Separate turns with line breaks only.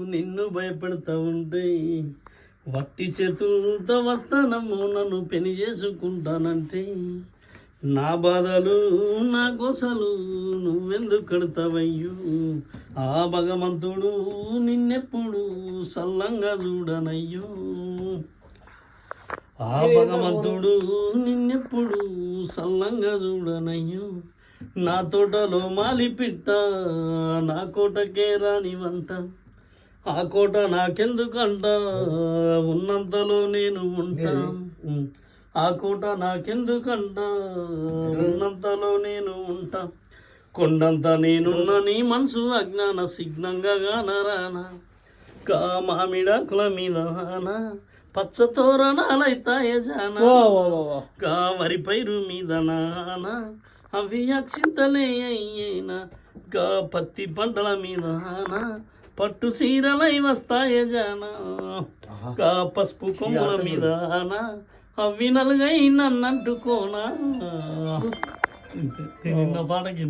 నిన్ను భయపెడతా ఉంటే వట్టి చేతులతో వస్తానమ్మో నన్ను పెళ్లి చేసుకుంటానంటే నా బాధలు నా గోసలు నువ్వెందుకు కడతావయ్యో ఆ భగవంతుడు నిన్నెప్పుడు సల్లంగా చూడనయ్యో ఆ భగవంతుడు నిన్నెప్పుడు సల్లంగా చూడనయ్యో నా తోటలో మాలిపిట్ట నా కోటకే రానివంట ఆ కోట నాకెందుకంట ఉన్నంతలో నేను ఉంటా ఆ కోట నాకెందుకంట ఉన్నంతలో నేను ఉంటా కొండంత నేనున్న నీ మనసు అజ్ఞాన సిగ్నంగా గానరానా కా మామిడాకుల మీద పచ్చ తోరణాలైతాయ జానా కా వరి పైరు మీద నానా అవి అక్షింతలే అయ్యేనా కా పత్తి పంటల మీద పట్టు సీరలై వస్తాయ జానా కా పసుపు కొమ్మల మీద అవి నలుగై నన్నంటుకోనా పాటకి